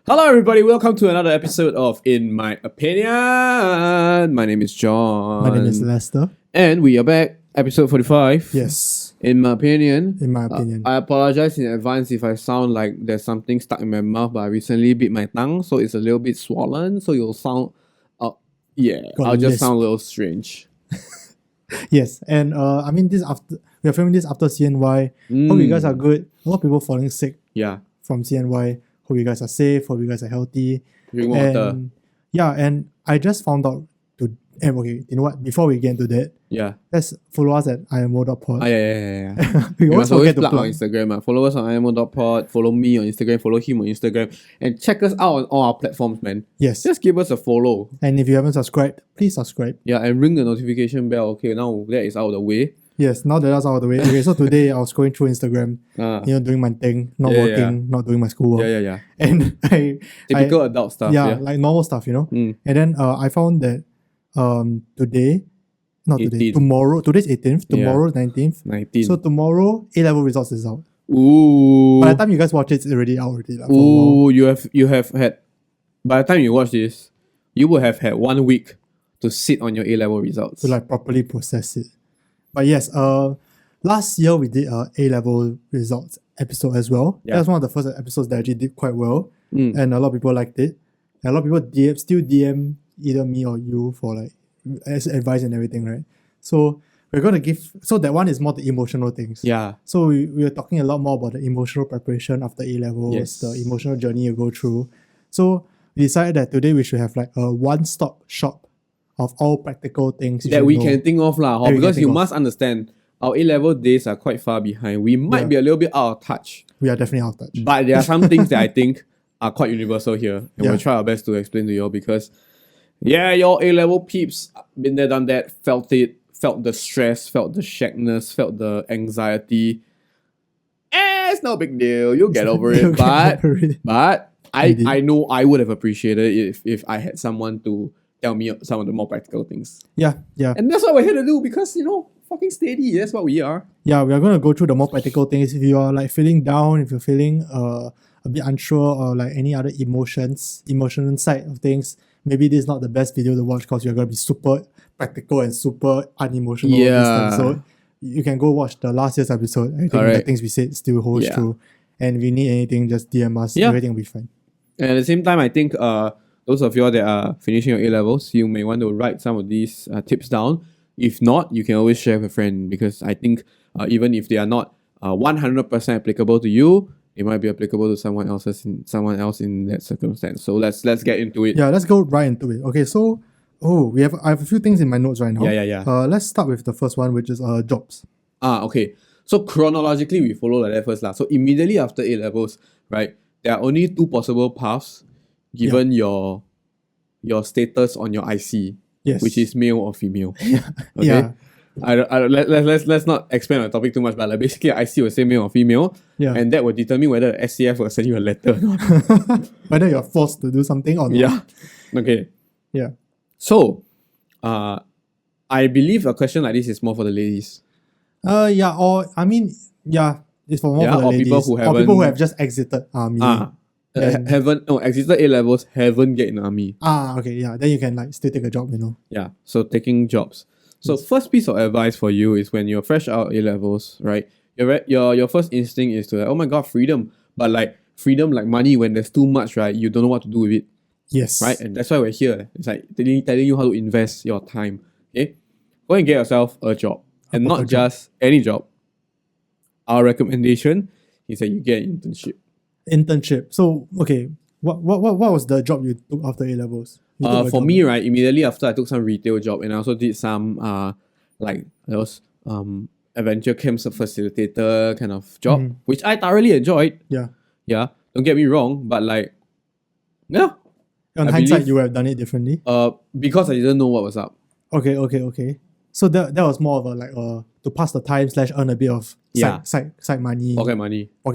Hello, everybody. Welcome to another episode of In My Opinion. My name is John. My name is Lester. And we are back, episode 45. Yes. In my opinion. I apologize in advance if I sound like there's something stuck in my mouth, but I recently bit my tongue, so it's a little bit swollen, so you'll sound... I'll just sound a little strange. Yes, and we are filming this after CNY. Hope you guys are good. A lot of people falling sick from CNY. Hope you guys are safe. Hope you guys are healthy. Drink water. And I just found out okay, you know what? Before we get into that, let's follow us at IMO.pod. Yeah. We must always plug plug on Instagram. Follow us on IMO.pod. Follow me on Instagram. Follow him on Instagram. And check us out on all our platforms, man. Yes. Just give us a follow. And if you haven't subscribed, please subscribe. Yeah, and ring the notification bell. Okay, now that is out of the way. Yes, now that's out of the way. Okay, so today I was going through Instagram, doing my thing, not working, not doing my schoolwork. Yeah. And Typical adult stuff. Yeah, like normal stuff, And then I found that tomorrow, today's 18th, tomorrow 19th. 19. So tomorrow, A-level results is out. Ooh. By the time you guys watch it, it's already out already. Like, ooh, you have had, by the time you watch this, you will have had 1 week to sit on your A-level results. To like properly process it. But yes, last year we did a A-level results episode as well. Yeah. That was one of the first episodes that actually did quite well. And a lot of people liked it. And a lot of people DM either me or you for like advice and everything, right? So we're going to give... So that one is more the emotional things. Yeah. So we were talking a lot more about the emotional preparation after A-levels, the emotional journey you go through. So we decided that today we should have like a one-stop shop of all practical things that we can think of lah, because you must understand our A-level days are quite far behind. We might be a little bit out of touch. We are definitely out of touch. But there are some things that I think are quite universal here. And we'll try our best to explain to you all because your A-level peeps been there, done that, felt it, felt the stress, felt the shackness, felt the anxiety. It's no big deal. You'll get over it. But I know I would have appreciated it if I had someone to tell me some of the more practical things. Yeah. And that's what we're here to do because, fucking steady. That's what we are. Yeah, we are going to go through the more practical things. If you are like feeling down, if you're feeling a bit unsure or like any other emotional side of things, maybe this is not the best video to watch because you're going to be super practical and super unemotional. Yeah. So you can go watch the last year's episode. I think the things we said still holds true. And if you need anything, just DM us. Everything will be fine. And at the same time, I think... those of you that are finishing your A-levels, you may want to write some of these tips down. If not, you can always share with a friend because I think even if they are not 100% applicable to you, it might be applicable to someone else in that circumstance. So let's get into it. Yeah, let's go right into it. Okay, so I have a few things in my notes right now. Yeah. Let's start with the first one, which is jobs. Okay. So chronologically, we follow like that first lah. So immediately after A-levels, right, there are only two possible paths given your status on your IC, which is male or female. Okay? Let's not expand on the topic too much, but like basically IC will say male or female, and that will determine whether the SCF will send you a letter or not. Whether you're forced to do something or not. Yeah. Okay. Yeah. So, I believe a question like this is more for the ladies. It's for more for the ladies. People who have just exited army. Exited A-levels, haven't get in the army. Okay, yeah. Then you can like still take a job, Yeah, so taking jobs. So first piece of advice for you is when you're fresh out A-levels, right? Your first instinct is to like, oh my god, freedom. But like freedom like money, when there's too much, right? You don't know what to do with it. Yes. Right? And that's why we're here. It's like telling you how to invest your time. Okay? Go and get yourself a job. And not just any job. Our recommendation is that you get an internship. So, okay, what was the job you took after A-levels? For me, right, immediately after I took some retail job and I also did some adventure camps facilitator kind of job, which I thoroughly enjoyed. Yeah. Don't get me wrong, but like, on hindsight, you would have done it differently. Because I didn't know what was up. Okay. So that was more of a like to pass the time / earn a bit of side money, pocket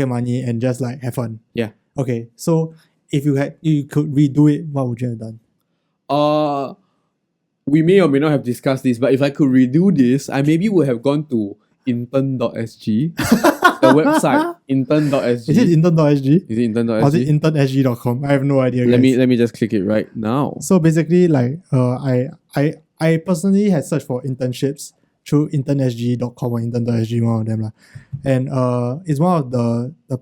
money, and just like have fun. Yeah. Okay. So if you could redo it, what would you have done? We may or may not have discussed this, but if I could redo this, I maybe would have gone to intern.sg. the website intern.sg. Is it intern.sg? Is it intern.sg? Or is it internsg.com? I have no idea. Let guys. me just click it right now. So basically, like I personally had searched for internships through internsg.com or intern.sg, one of them lah. And it's one of the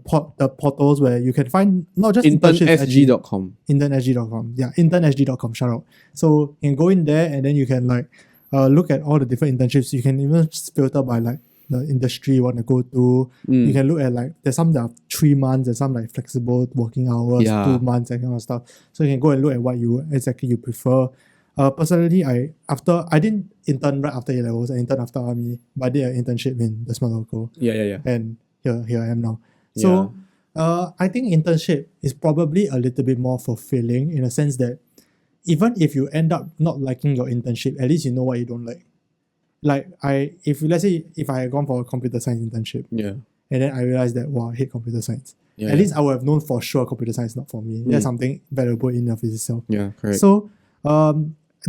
portals where you can find not just internships. Internsg.com. Internsg.com. Yeah, internsg.com. Shout out. So you can go in there and then you can like look at all the different internships. You can even filter by like the industry you want to go to. You can look at like there's some that are 3 months, there's some like flexible working hours, 2 months, that kind of stuff. So you can go and look at what you prefer. Personally, I didn't intern right after A levels. I interned after army, but I did an internship in the small local. Yeah. And here I am now. So I think internship is probably a little bit more fulfilling in a sense that even if you end up not liking your internship, at least you know what you don't like. Like let's say if I had gone for a computer science internship, and then I realized that I hate computer science. At least I would have known for sure computer science is not for me. That's something valuable in of itself. Yeah, correct. So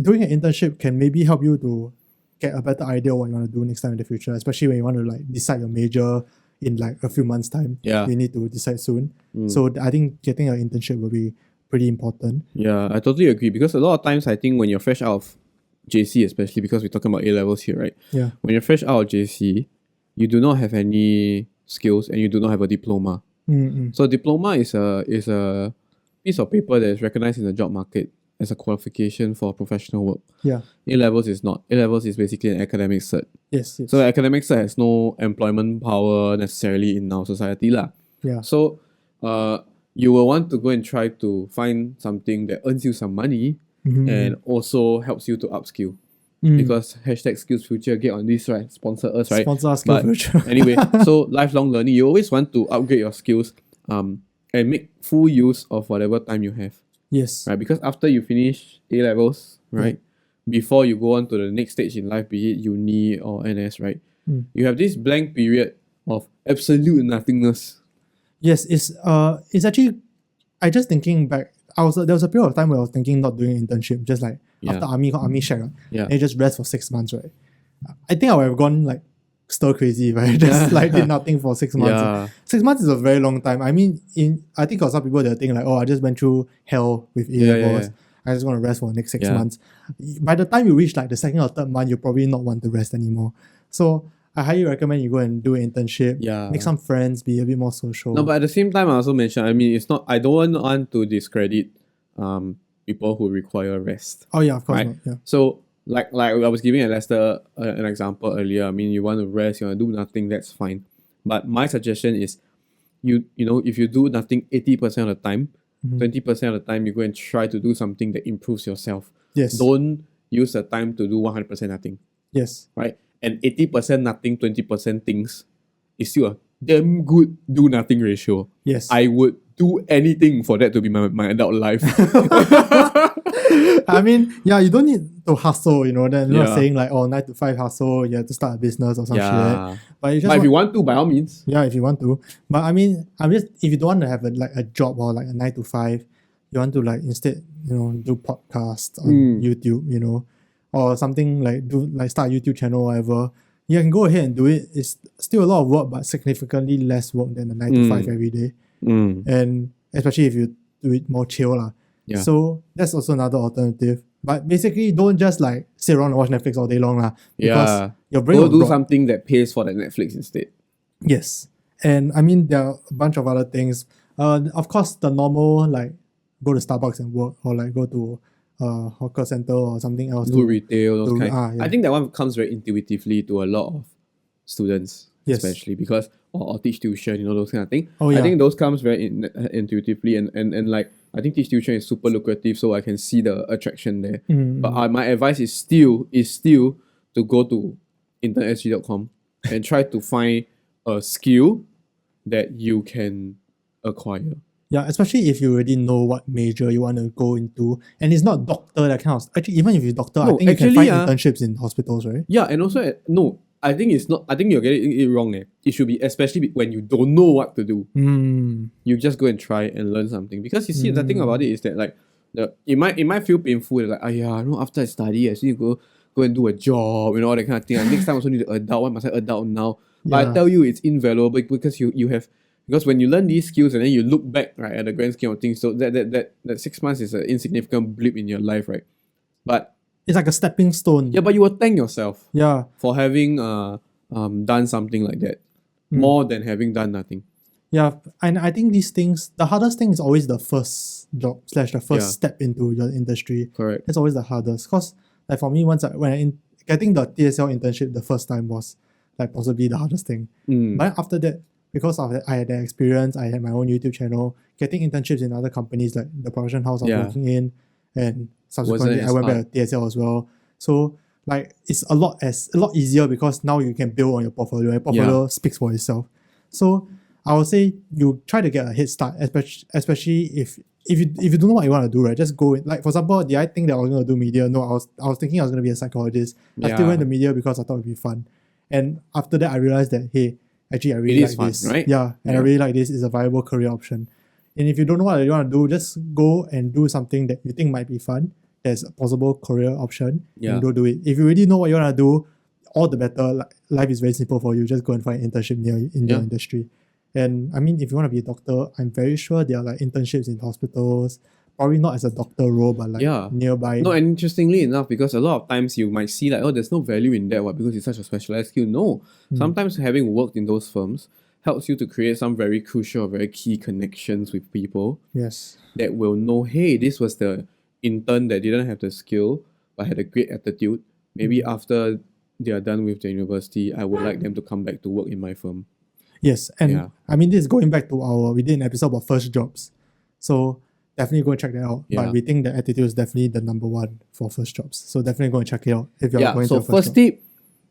doing an internship can maybe help you to get a better idea of what you want to do next time in the future, especially when you want to like decide your major in like a few months' time. You need to decide soon. So I think getting an internship will be pretty important. Yeah, I totally agree, because a lot of times I think when you're fresh out of JC, especially because we're talking about A levels here, right? Yeah. When you're fresh out of JC, you do not have any skills and you do not have a diploma. So diploma is a piece of paper that is recognized in the job market as a qualification for professional work. Yeah. A levels is not. A levels is basically an academic cert. Yes. So academic cert has no employment power necessarily in our society lah. Yeah. So you will want to go and try to find something that earns you some money and also helps you to upskill. Because #SkillsFuture, get on this, right? Sponsor us, right? Sponsor us, SkillsFuture. Anyway, so lifelong learning, you always want to upgrade your skills and make full use of whatever time you have. Yes. Right, because after you finish A levels, right, before you go on to the next stage in life, be it uni or NS, right, you have this blank period of absolute nothingness. Yes, it's actually, I just thinking back, there was a period of time where I was thinking not doing an internship, just like after army shack, and you just rest for 6 months, right? I think I would have gone like stir crazy if I just like did nothing for 6 months. 6 months is a very long time. I mean, I think for some people they think like, I just went through hell with A levels. I just want to rest for the next 6 months. By the time you reach like the second or third month, you probably not want to rest anymore. So I highly recommend you go and do an internship. Make some friends, be a bit more social. No, but at the same time, I also mentioned, I mean, it's not. I don't want to discredit people who require rest. Oh yeah, of course. Right? Not, yeah. So like I was giving Lester an example earlier. I mean, you want to rest, you want to do nothing, that's fine. But my suggestion is, you know, if you do nothing 80% of the time, 20% of the time, you go and try to do something that improves yourself. Yes. Don't use the time to do 100% nothing. Yes. Right? And 80% nothing, 20% things is still a damn good do nothing ratio. Yes. I would do anything for that to be my adult life. I mean, you don't need to hustle, you know. Then you're not saying like, 9 to 5 hustle, you have to start a business or some shit. But if you want to, by all means. Yeah, if you want to. But I mean, if you don't want to have a job or like a 9 to 5, you want to like instead, you know, do podcasts on YouTube, you know, or something like start a YouTube channel or whatever. You can go ahead and do it. It's still a lot of work, but significantly less work than a 9 to 5 every day. And especially if you do it more chill lah. Yeah. So that's also another alternative. But basically, don't just like sit around and watch Netflix all day long lah. Because your brain will do something that pays for that Netflix instead. Yes. And I mean, there are a bunch of other things. Of course, the normal like go to Starbucks and work, or like go to hawker center or something else. Do retail, those kind. I think that one comes very intuitively to a lot of students, especially because or teach tuition, you know, those kind of thing. I think those comes very intuitively and like I think teach tuition is super lucrative, so I can see the attraction there. But my advice is still to go to internsg.com and try to find a skill that you can acquire. Yeah, especially if you already know what major you want to go into. And it's not doctor, that kind of... Actually, even if you're doctor, I think you can find internships in hospitals, right? Yeah, and also, no, I think it's not... I think you're getting it wrong. It should be, especially when you don't know what to do. You just go and try and learn something. Because you see, the thing about it is that, like, it might feel painful. Like, after I study, I still go and do a job, you know, all that kind of thing. And next time I also need to adult. Why must I adult now? But I tell you, it's invaluable because you have, because when you learn these skills and then you look back, right, at the grand scheme of things, so that 6 months is an insignificant blip in your life, right? But It's like a stepping stone. yeah, but you will thank yourself Yeah. for having done something like that more than having done nothing. Yeah, and I think these things, the hardest thing is always the first job / the first step into your industry. Correct. It's always the hardest. Because like for me, getting the TSL internship the first time was like possibly the hardest thing. But after that, because of that, I had the experience, I had my own YouTube channel, getting internships in other companies like the production house I was working in, and subsequently I went back to TSL as well. So like it's a lot easier because now you can build on your portfolio. Your portfolio speaks for itself. So I would say you try to get a head start, especially if you don't know what you want to do, right? Just go in. Like for example, did I think that I was going to do media? No, I was thinking I was going to be a psychologist. I still went to media because I thought it'd be fun. And after that, I realized that hey, actually I really like this. Right? Yeah, and I really like this. It's a viable career option. And if you don't know what you want to do, just go and do something that you think might be fun. There's a possible career option. And go do it. If you already know what you want to do, all the better. Like, life is very simple for you. Just go and find an internship in your industry. And I mean, if you want to be a doctor, I'm very sure there are like internships in hospitals, probably not as a doctor role, but like nearby. No, and interestingly enough, because a lot of times you might see like, oh, there's no value in that, because it's such a specialized skill. No, sometimes having worked in those firms helps you to create some very crucial, very key connections with people. Yes. That will know, hey, this was the intern that didn't have the skill, but had a great attitude. Maybe after they are done with the university, I would like them to come back to work in my firm. Yes, and I mean, this is going back to we did an episode about first jobs. So definitely go and check that out. But we think the attitude is definitely the number one for first jobs. So definitely go and check it out if you're going to first tip,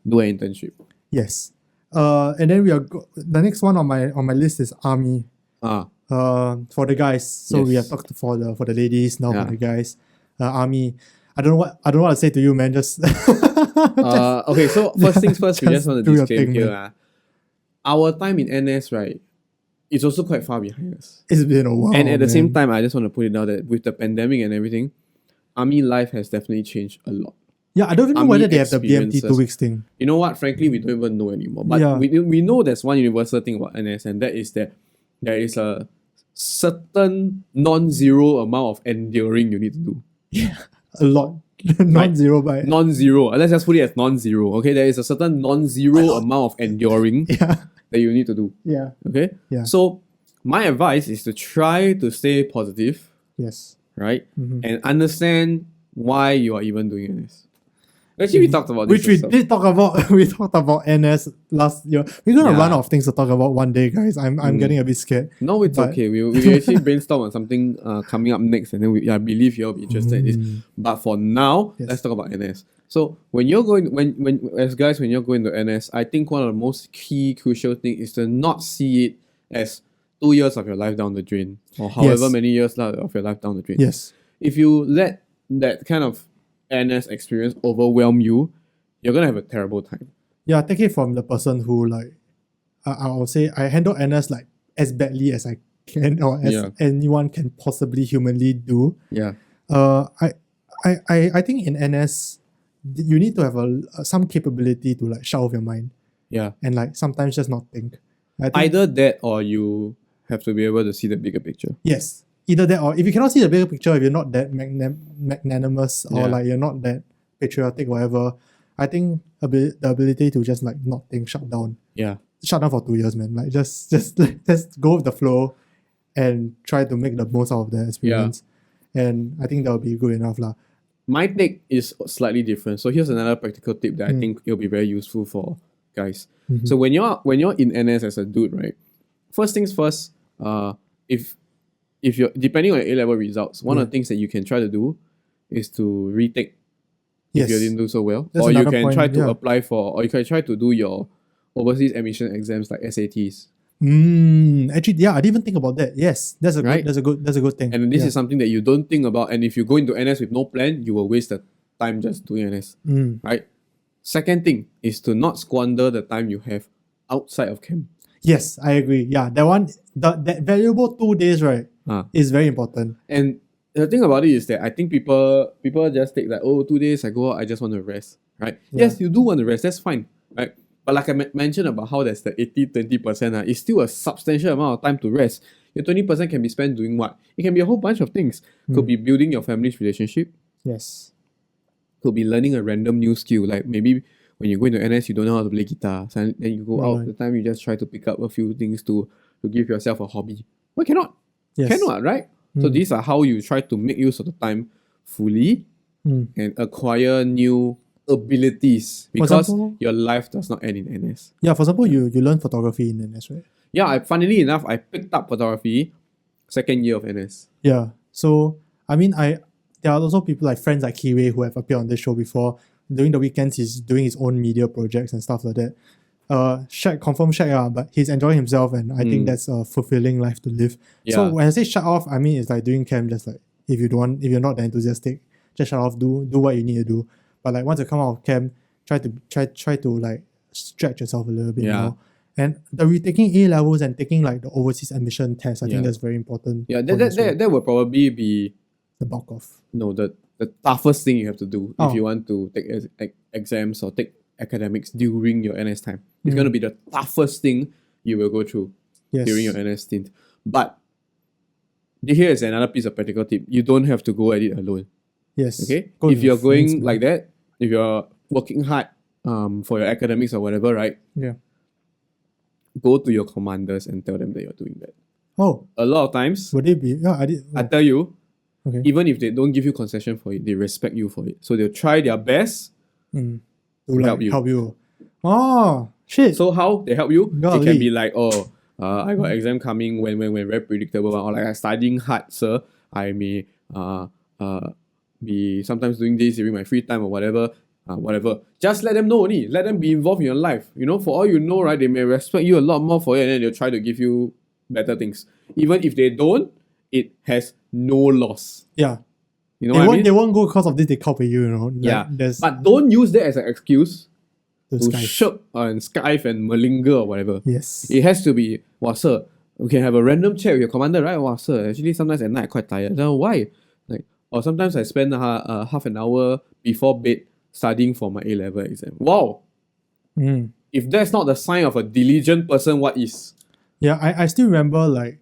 do an internship. Yes. And then the next one on my list is army. For the guys. So we have talked for the ladies, now for the guys. Army. I don't know what to say to you, man. Just okay, so first things first, we just want to disclaim here. Our time in NS, right, it's also quite far behind us. It's been a while. And at the same time, I just want to put it out that with the pandemic and everything, army life has definitely changed a lot. Yeah, I don't even know whether they have the BMT 2 weeks thing. You know what? Frankly, we don't even know anymore. But we know there's one universal thing about NS, and that is that there is a certain non-zero amount of enduring you need to do. Yeah, a lot. Non-zero, but non-zero. Let's just put it as non-zero. Okay, there is a certain non-zero amount of enduring that you need to do. Yeah. Okay. Yeah. So my advice is to try to stay positive. Yes. Right. And understand why you are even doing this. Actually, we talked about this. Which we did talk about. We talked about NS last year. We're gonna run out of things to talk about one day, guys. I'm getting a bit scared. No, it's okay. We actually brainstorm on something coming up next, and then I believe you'll be interested in this. But for now, let's talk about NS. So when you're going, when you're going to NS, I think one of the most key crucial thing is to not see it as 2 years of your life down the drain, or however many years of your life down the drain. Yes. If you let that kind of NS experience overwhelm you, you're gonna have a terrible time. Yeah, take it from the person who like, I would say I handle NS like as badly as I can, or as anyone can possibly humanly do. Yeah. I think in NS you need to have some capability to like shut off your mind. Yeah. And like sometimes just not think. Either that or you have to be able to see the bigger picture. Yes. Either that, or if you cannot see the bigger picture, if you're not that magnanimous or like you're not that patriotic, whatever, I think the ability to just like not think, shut down. Yeah. Shut down for 2 years, man. Like just go with the flow and try to make the most out of the experience. Yeah. And I think that will be good enough lah. My take is slightly different. So here's another practical tip that I think it'll be very useful for guys. So when you're in NS as a dude, right? First things first, if you're depending on your A-level results, one of the things that you can try to do is to retake if you didn't do so well. That's or you can try to apply for, or you can try to do your overseas admission exams like SATs. Actually, I didn't even think about that. Yes, that's a good thing. And this is something that you don't think about. And if you go into NS with no plan, you will waste the time just doing NS. Right? Second thing is to not squander the time you have outside of camp. Yes, I agree. Yeah, that one, that valuable 2 days, right, is very important. And the thing about it is that I think people just take like, 2 days I go out, I just want to rest, right? Yeah. Yes, you do want to rest, that's fine, right? But like I mentioned about how there's the 80-20%, it's still a substantial amount of time to rest. Your 20% can be spent doing what? It can be a whole bunch of things. Could be building your family's relationship. Yes. Could be learning a random new skill. Like maybe when you go into NS, you don't know how to play guitar. So then you go out, the time you just try to pick up a few things to give yourself a hobby. Why cannot? Yes. Cannot, right? So these are how you try to make use of the time fully and acquire new abilities because example, your life does not end in NS. Yeah, for example, you learn photography in NS, right? Yeah, funnily enough, I picked up photography second year of NS. Yeah. So I mean, there are also people like friends like Kiwei who have appeared on this show before. During the weekends, he's doing his own media projects and stuff like that. Confirm shag, but he's enjoying himself, and I think that's a fulfilling life to live. Yeah. So when I say shut off, I mean it's like during camp, just like if you're not that enthusiastic, just shut off, do what you need to do. But like once you come out of camp, try to like stretch yourself a little bit more. And the retaking A levels and taking like the overseas admission test, I think that's very important. Yeah, that will probably be the bulk of. No, the toughest thing you have to do if you want to take exams or take academics during your NS time. It's going to be the toughest thing you will go through during your NS stint. But here is another piece of practical tip. You don't have to go at it alone. Yes. Okay? If you're going like that, if you're working hard for your academics or whatever, right? Yeah. Go to your commanders and tell them that you're doing that. Oh. A lot of times. Would it be? Yeah, I did. I tell you, okay. Even if they don't give you concession for it, they respect you for it. So they'll try their best to help you. Oh, shit. So how they help you? Golly. It can be like, I got exam coming when very predictable, or like I'm studying hard, sir. I may be sometimes doing this during my free time or whatever. Just let them know only. Let them be involved in your life. You know, for all you know, right, they may respect you a lot more for it, and then they'll try to give you better things. Even if they don't, it has no loss. Yeah. You know what I mean? They won't go because of this, they copy you, you know. But don't use that as an excuse to Skype. shirk and Skype and malinger or whatever. Yes. It has to be, sir, we can have a random chat with your commander, right? Sir, actually sometimes at night I'm quite tired. Then why? Or sometimes I spend half an hour before bed studying for my A-level exam. Wow! If that's not the sign of a diligent person, what is? Yeah, I still remember like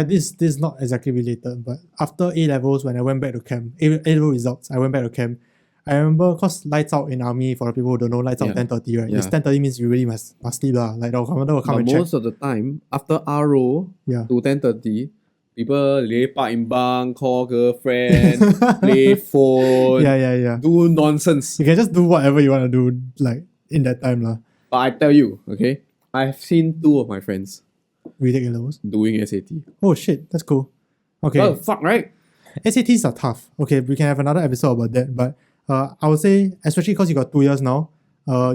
this is not exactly related, but after A levels, when I went back to camp, A level results, I went back to camp. I remember because lights out in army, for the people who don't know, lights out 10:30, right? It's 10:30 means you really must sleep lah. Like the commander will come and check. Most of the time, after RO to 10:30, people lepak in bunk, call girlfriend, play phone, do nonsense. You can just do whatever you want to do, like in that time lah. But I tell you, okay, I've seen two of my friends retake A levels doing SAT. Oh shit, that's cool. Okay. Oh fuck, right? SATs are tough. Okay, we can have another episode about that. But I would say, especially because you got 2 years now,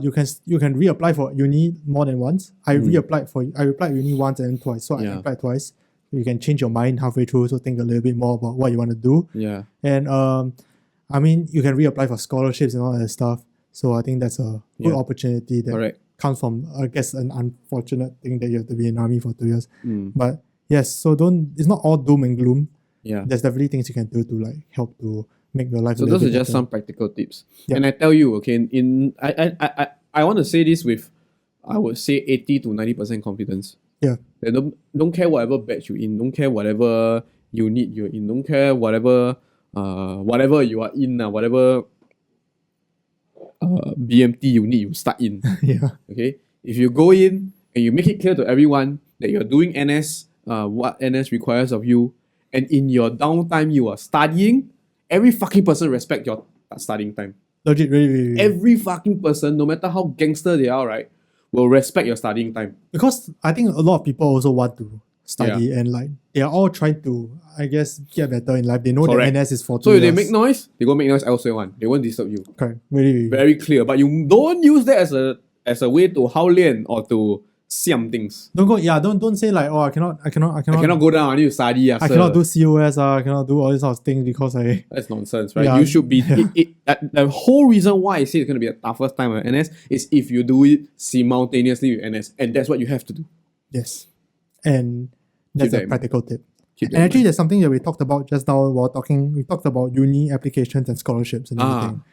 you can reapply for uni more than once. I reapplied uni once and then twice. So I applied twice. You can change your mind halfway through, so think a little bit more about what you want to do. Yeah. And I mean, you can reapply for scholarships and all that stuff. So I think that's a good opportunity that comes from, I guess, an unfortunate thing that you have to be in army for 2 years. But yes, so it's not all doom and gloom. Yeah. There's definitely things you can do to like help to make your life. So those are just some practical tips. Yeah. And I tell you, okay, I want to say this with, I would say 80 to 90% confidence. Yeah. They don't care whatever batch you're in, don't care whatever unit you're in, don't care whatever you are in, whatever BMT unit you start in. Okay? If you go in and you make it clear to everyone that you're doing NS, what NS requires of you, and in your downtime you are studying, every fucking person respect your studying time. Legit, really. Every fucking person, no matter how gangster they are, right, will respect your studying time. Because I think a lot of people also want to study and like they are all trying to, I guess, get better in life. They know that NS is for 2 years. So if they make noise, they go make noise elsewhere one. They won't disturb you. Correct. Really. Very clear. But you don't use that as a way to haolian or to siam things. Don't say like, I cannot go down, I need to study. I cannot do COS, I cannot do all these sort of things because That's nonsense, right? You should be the whole reason why I say it's gonna be the toughest time at NS is if you do it simultaneously with NS. And that's what you have to do. Yes. And that's a practical tip. And actually there's something that we talked about just now while talking. We talked about uni applications and scholarships and everything.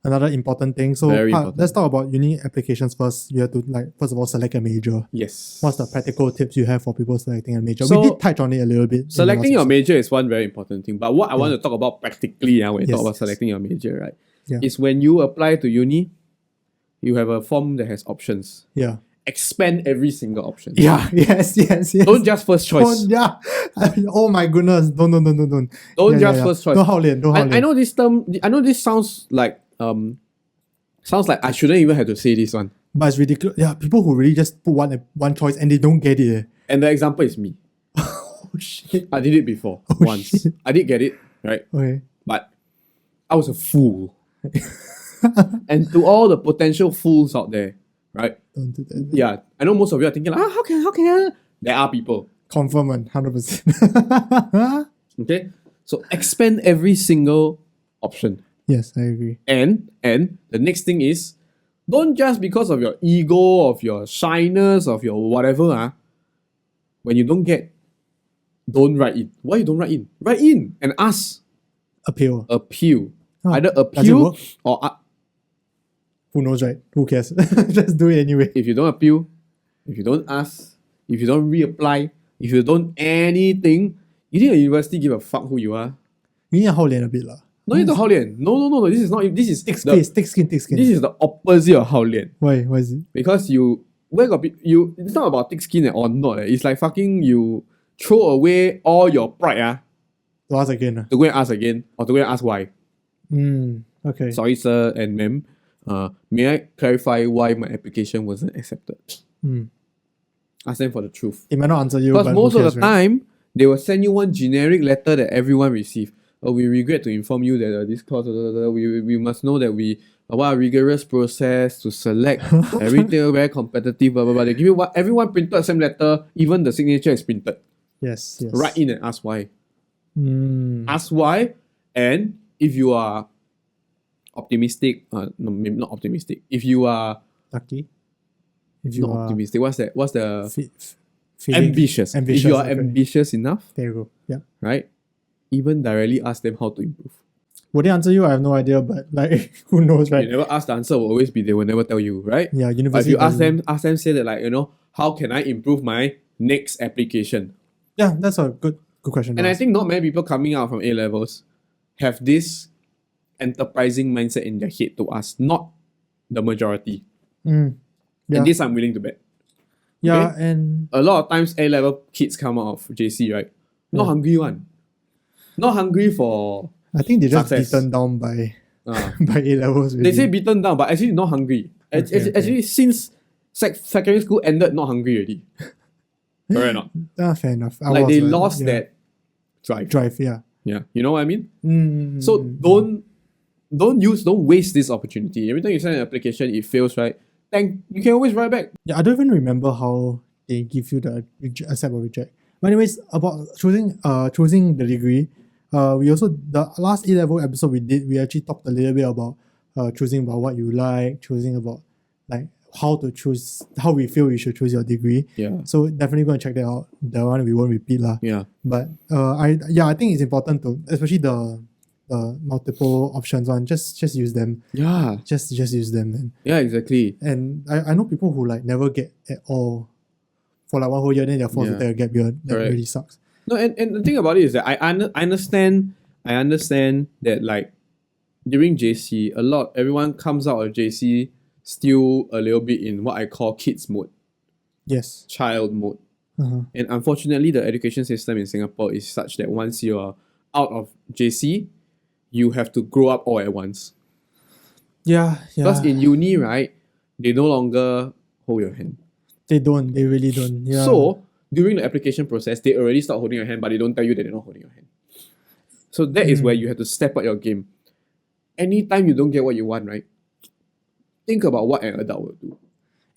another important thing. So Very important. let's talk about uni applications first. You have to first of all select a major. Yes. What's the practical tips you have for people selecting a major? So, we did touch on it a little bit. Selecting your major is one very important thing. But what I want to talk about practically when you talk about selecting your major, right? Yeah. Is when you apply to uni, you have a form that has options. Yeah. Expand every single option. Yeah. Yes. Don't just first choice. Oh my goodness. Don't. Don't just first choice. Don't hao lian. I know this term. I know this sounds like I shouldn't even have to say this one. But it's ridiculous. Yeah, people who really just put one choice and they don't get it. And the example is me. Oh shit. I did it before once. Shit. I did get it, right? Okay. But I was a fool. And to all the potential fools out there, right? Don't do that. Yeah, I know most of you are thinking, how can I? There are people. Confirm 100%. Okay? So expand every single option. Yes, I agree. And the next thing is, don't just because of your ego, of your shyness, of your whatever, when you don't get, don't write in. Why you don't write in? Write in and ask. Appeal. Either does it appeal work? or Who knows, right? Who cares? Just do it anyway. if you don't appeal, if you don't ask, if you don't reapply, if you don't anything, you think the university give a fuck who you are? You need to hao lian a bit lah. No need to hao lian. No. This is not. This is Thick skin. This is the opposite of hao lian. Why is it? Because it's not about thick skin or not. It's like fucking you throw away all your pride To ask again. to go and ask again or to go and ask why. Okay. Sorry, sir and ma'am. May I clarify why my application wasn't accepted? Ask them for the truth. It might not answer you, Because but most who of cares, the right? time, they will send you one generic letter that everyone receive. We regret to inform you that this course, we must know that we a rigorous process to select everything very competitive, blah, blah, blah. They give you everyone printed the same letter, even the signature is printed. Yes. Write in and ask why. Ask Ask why, and if you are optimistic, no, maybe not optimistic. If you are lucky. If you not are optimistic, what's the feeling ambitious? If you are ambitious enough, there you go. Yeah. right? Even directly ask them how to improve. Will they answer you? I have no idea, but like who knows, right? You never ask, the answer will always be they will never tell you, right? Yeah, But if university. you ask them, say that like, how can I improve my next application? Yeah, that's a good question. And I think not many people coming out from A levels have this enterprising mindset in their head to ask, not the majority. Yeah. And this I'm willing to bet. Yeah, Okay? and A lot of times A level kids come out of JC, right? Not hungry one. Not hungry for I think they're just success. beaten down by uh, by A levels. They say beaten down, but actually not hungry. Actually, since secondary school ended, not hungry already. Correct or not? Fair enough. Like they lost that drive. Yeah. Yeah, you know what I mean? So Mm. don't waste this opportunity. Every time you send an application, it fails, right? Then you can always write back. Yeah, I don't even remember how they give you the accept or reject. But anyways, about choosing the degree, we also the last A-level episode we actually talked a little bit about choosing about what you like, choosing about like how we feel you should choose your degree. Yeah. So definitely go and check that out. The one we won't repeat lah. Yeah. But I think it's important to, especially the multiple options one, just use them. Yeah. Just use them then. Yeah, exactly. And I know people who like never get at all for like one whole year, then they're forced to take a gap year. That Correct. really sucks. No, and the thing about it is that I understand that like during JC, everyone comes out of JC still a little bit in what I call kids mode, Yes. child mode. Uh-huh. And unfortunately, the education system in Singapore is such that once you are out of JC, you have to grow up all at once. Yeah. Because in uni, right, they no longer hold your hand. They really don't. Yeah. So during the application process, they already start holding your hand, but they don't tell you that they're not holding your hand. So that is where you have to step up your game. Anytime you don't get what you want, right? Think about what an adult will do.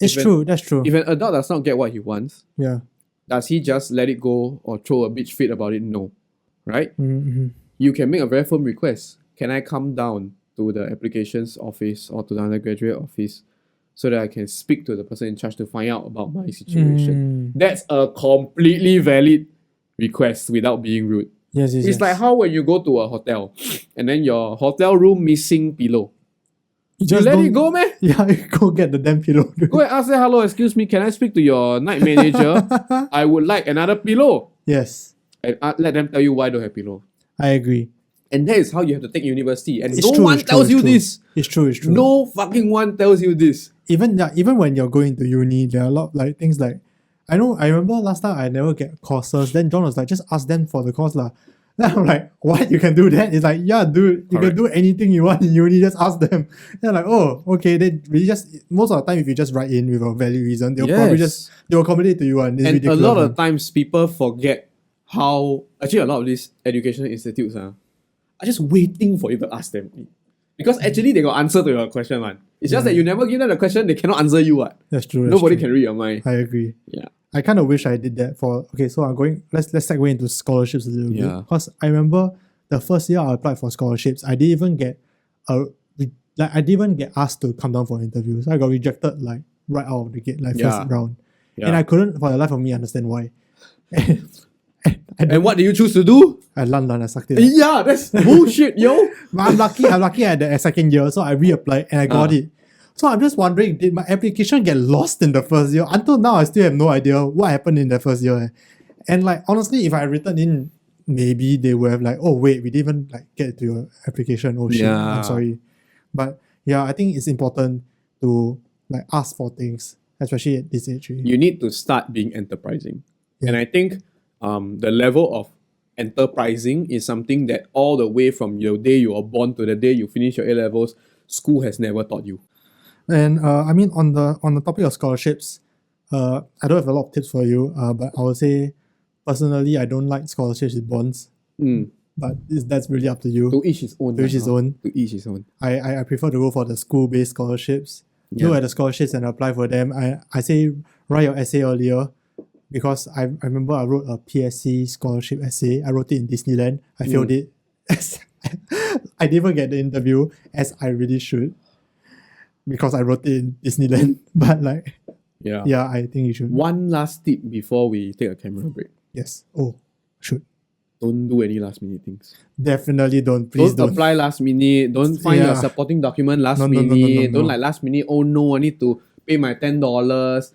it's true. That's true. If an adult does not get what he wants, Yeah. does he just let it go or throw a bitch fit about it? No. Right? Mm-hmm. You can make a very firm request. Can I come down to the applications office or to the undergraduate office so that I can speak to the person in charge to find out about my situation? That's a completely valid request without being rude. Yes. It's like how when you go to a hotel and then your hotel room missing pillow. You let it go, man. Yeah, you go get the damn pillow. Dude. Go and ask them, hello, excuse me, can I speak to your night manager? I would like another pillow. Yes, And let them tell you why don't have pillow. I agree. And that is how you have to take university. And It's no true, one it's true, tells it's you true. this. It's true. No fucking one tells you this. Even when you're going to uni, there are a lot like things like I remember last time I never get courses. Then John was like, just ask them for the course lah. Then I'm like, what? You can do that? It's like, yeah, dude, you can do anything you want in uni, just ask them. They're like, oh, okay. Then we just most of the time if you just write in with a valid reason, they'll accommodate to you and it's And a ridiculous. lot of times people forget how actually a lot of these educational institutes are just waiting for you to ask them. Because actually they got answer to your question, man. It's just that you never give them the question, they cannot answer you. What? That's true. Nobody can read your mind. I agree. Yeah. I kind of wish I did that for so I'm going let's segue into scholarships a little bit. Because I remember the first year I applied for scholarships, I didn't even get asked to come down for interviews. I got rejected like right out of the gate, like first round. Yeah. And I couldn't for the life of me understand why. And what do you choose to do? I sucked it up. Yeah, that's bullshit, yo. But I'm lucky at the second year, so I reapplied and I got it. So I'm just wondering, did my application get lost in the first year? Until now, I still have no idea what happened in the first year. And like honestly, if I had written in, maybe they would have like, oh wait, we didn't even like get to your application. Oh shit, I'm sorry. But yeah, I think it's important to like ask for things, especially at this age. You need to start being enterprising. Yeah. And I think the level of enterprising is something that all the way from the day you are born to the day you finish your A-levels, school has never taught you. And I mean, on the topic of scholarships, I don't have a lot of tips for you, but I would say, personally, I don't like scholarships with bonds. But that's really up to you. To each his own. To each his own. To each his own. I prefer to go for the school-based scholarships. Look at the scholarships and apply for them. I say write your essay earlier, because I remember I wrote a PSC scholarship essay. I wrote it in Disneyland. I failed it. I didn't even get the interview, as I really should, because I wrote it in Disneyland. But like, yeah, I think you should. One last tip before we take a camera break. Yes. Oh, should. Don't do any last minute things. Definitely don't. Please don't. Apply last minute. Don't find your supporting document last minute. Don't like last minute. Oh no, I need to pay my $10.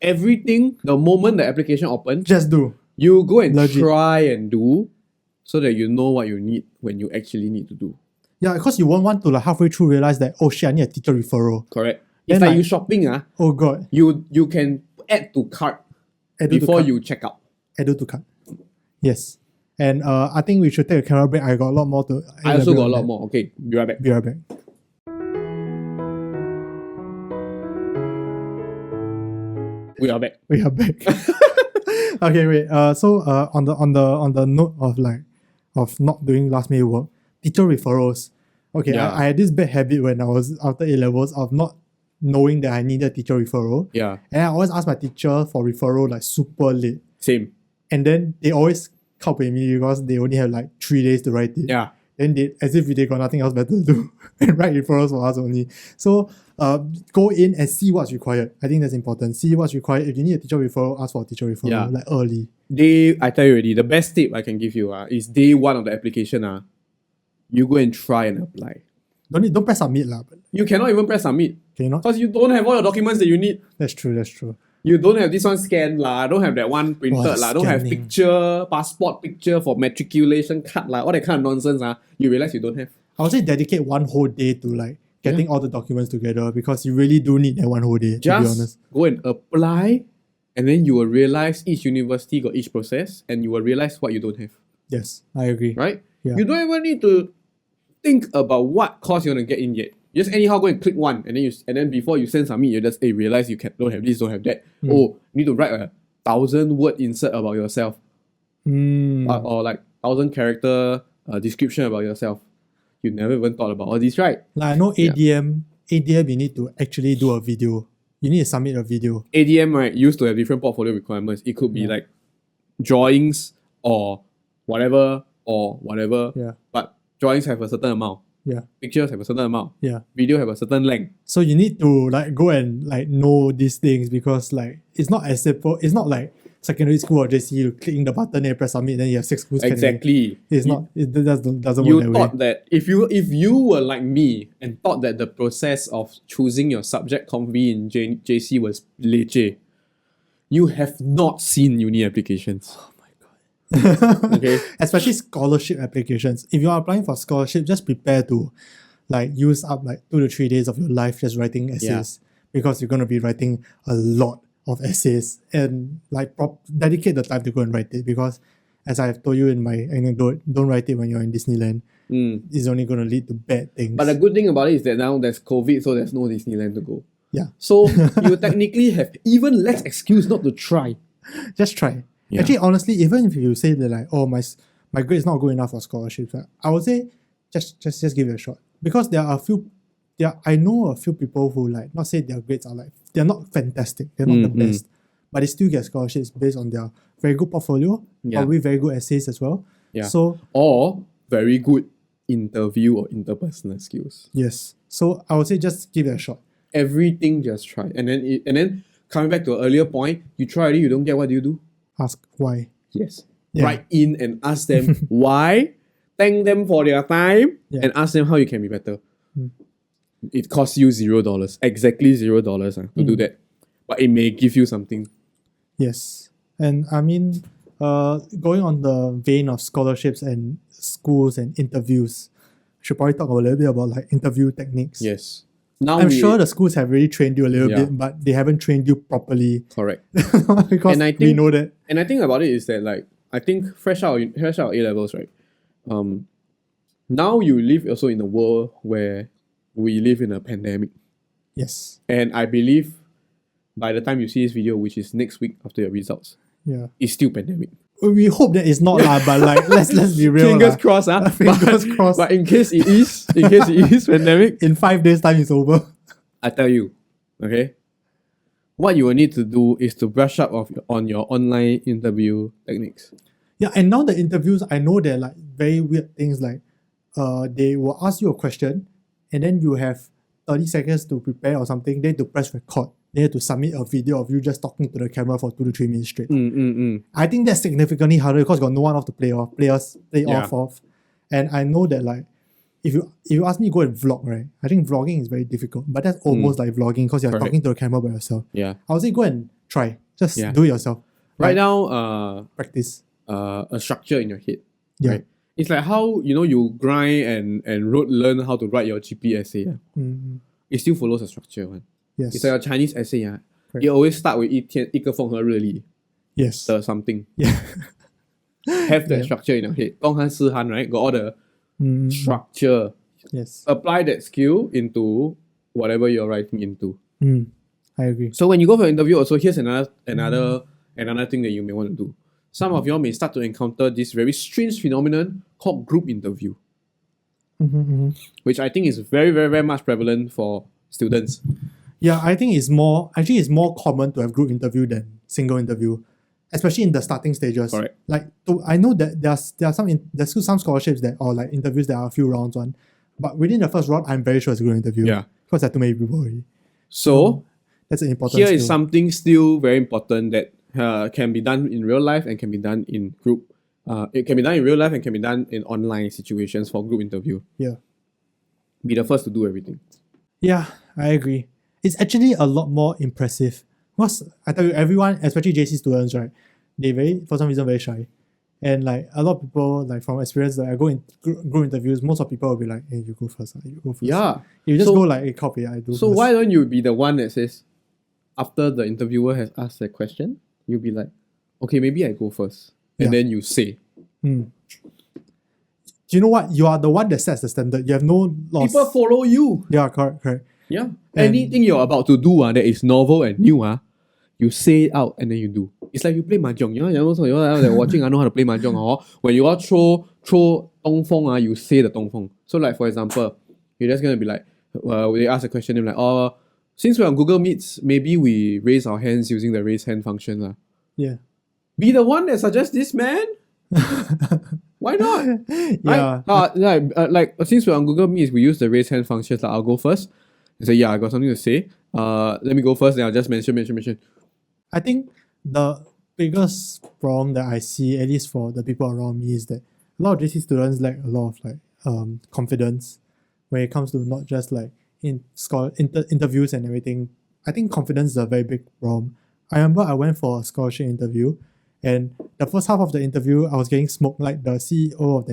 Everything, the moment the application opens, just do. You go and try and do, so that you know what you need when you actually need to do. Yeah, because you won't want to like halfway through realize that, oh shit, I need a teacher referral. Correct. It's like you shopping. Oh god. You can add to cart before you check out. Add to cart. Yes. And I think we should take a camera break. I got a lot more to... I also got a lot more. Okay, be right back. Be right back. We are back. We are back. Okay, wait. So on the note of not doing last minute work, teacher referrals. Okay, I had this bad habit when I was after A-levels of not knowing that I needed teacher referral. Yeah. And I always ask my teacher for referral like super late. Same. And then they always copy me because they only have like 3 days to write it. Yeah. Then as if they got nothing else better to do and write referrals for us only. So go in and see what's required. I think that's important. See what's required. If you need a teacher referral, ask for a teacher referral like early. I tell you already, the best tip I can give you is day one of the application. You go and try and apply. Don't press submit lah. You cannot even press submit. Can you not? Because you don't have all the documents that you need. That's true. You don't have this one scanned lah. Don't have that one printed lah. Don't have picture, passport picture for matriculation card lah. All that kind of nonsense you realize you don't have. I would say dedicate one whole day to like getting all the documents together, because you really do need that one whole day. To be honest, go and apply, and then you will realize each university got each process, and you will realize what you don't have. Yes, I agree. Right? Yeah. You don't even need to think about what course you want to get in yet. You just anyhow go and click one, and then before you send submit, you just realize you don't have this, don't have that. Oh, you need to write a 1,000-word insert about yourself, or like 1,000-character description about yourself. You never even thought about all this, right? Like I know ADM, you need to actually do a video. You need to submit a video. ADM, right, used to have different portfolio requirements. It could be like drawings or whatever. Yeah. But drawings have a certain amount. Yeah. Pictures have a certain amount. Yeah. Video have a certain length. So you need to like go and like know these things, because like it's not as simple. It's not like secondary school or JC, you clicking the button and press submit, then you have 6 schools. Exactly. It's not. It doesn't work You that thought way. that if you were like me and thought that the process of choosing your subject combi in JC was leceh, you have not seen uni applications. Oh my god. Okay. Especially scholarship applications. If you are applying for scholarship, just prepare to like use up like 2 to 3 days of your life just writing essays because you're gonna be writing a lot of essays and like dedicate the time to go and write it because as I have told you in my anecdote, don't write it when you're in Disneyland. It's only going to lead to bad things. But the good thing about it is that now there's COVID, so there's no Disneyland to go. Yeah. So you technically have even less excuse not to try. Just try. Yeah. Actually, honestly, even if you say that like, oh, my grade is not good enough for scholarships, right? I would say just give it a shot because I know a few people who like not say their grades are like they're not fantastic, they're not the best, but they still get scholarships based on their very good portfolio, probably very good essays as well. Yeah. So or very good interview or interpersonal skills. Yes. So I would say just give it a shot. Everything just try. And then coming back to an earlier point, you try already, you don't get, what do you do? Ask why. Yes. Yeah. Write in and ask them why, thank them for their time, and ask them how you can be better. It costs you $0. Exactly $0 to do that. But it may give you something. Yes. And I mean, going on the vein of scholarships and schools and interviews, I should probably talk a little bit about like interview techniques. Yes. Now I'm sure the schools have really trained you a little Yeah. bit, but they haven't trained you properly. Correct. Because And I we think- know that. And I think about it is that like I think fresh out of A-levels, right? Now you live also in a world where we live in a pandemic. Yes. And I believe by the time you see this video, which is next week after your results, Yeah. it's still pandemic. We hope that it's not lah, but like let's be real. Fingers lah. crossed, huh? Fingers crossed. But in case it is pandemic, In 5 days' time, it's over. I tell you, okay, what you will need to do is to brush up on your online interview techniques. Yeah, and now the interviews, I know they're like very weird things like they will ask you a question and then you have 30 seconds to prepare or something, then to press record. They have to submit a video of you just talking to the camera for 2 to 3 minutes straight. I think that's significantly harder because got no one off to play off of. And I know that like if you ask me to go and vlog, right? I think vlogging is very difficult, but that's almost like vlogging because you're Correct. talking to the camera by yourself. Yeah. I would say go and try. Just Yeah. do it yourself. Right Like, now, practice. a structure in your head. Yeah. Right? It's like how you grind and learn how to write your GP essay. It still follows a structure one. Yes. It's like a Chinese essay. Correct. It always start with 一个风和日丽 Yes. the something. Yeah. Have that Yeah. structure in your head. 东汉西汉, right? Got all the structure. Yes. Apply that skill into whatever you're writing into. I agree. So when you go for an interview, also here's another thing that you may want to do. Some of you all may start to encounter this very strange phenomenon called group interview, which I think is very, very, very much prevalent for students. Yeah, I think it's more common to have group interview than single interview, especially in the starting stages. Correct. Like I know that there's still some scholarships that or like interviews that are a few rounds on, but within the first round, I'm very sure it's a group interview. Yeah. Because there are too many people already. So That's an important here skill. is something still very important that can be done in real life and can be done in group. It can be done in real life and can be done in online situations for group interview. Yeah. Be the first to do everything. Yeah, I agree. It's actually a lot more impressive. Because I tell you, everyone, especially JC students, right, for some reason, very shy. And like a lot of people, like from experience, that I go in group interviews, most of people will be like, hey, you go first. You go first. Yeah. You just So- go like, hey, copy, I do So first. why don't you be the one that says, after the interviewer has asked the question, you'll be like, okay, maybe I go first. And Yeah. then you say. Do you know what? You are the one that sets the standard. You have no loss. People follow you. Yeah, correct. Yeah. And- Anything you're about to do that is novel and new, you say it out and then you do. It's like you play mahjong. You know, you all that watching, I know how to play mahjong. When you all throw dongfeng, you say the dongfeng. So like for example, you're just gonna be like, they ask a question, they're like, since we're on Google Meets, maybe we raise our hands using the raise hand function. Yeah. Be the one that suggests this, man. Why not? Yeah. Like since we're on Google Meets, we use the raise hand function. Like, I'll go first. And say, yeah, I got something to say. Let me go first. Then I'll just mention. I think to biggest problem that I see, at least for the people around me, is that a lot of JC students lack a lot of like confidence when it comes to not just like interviews and everything. I think confidence is a very big problem. I remember I went for a scholarship interview, and the first half of the interview I was getting smoked. Like the CEO of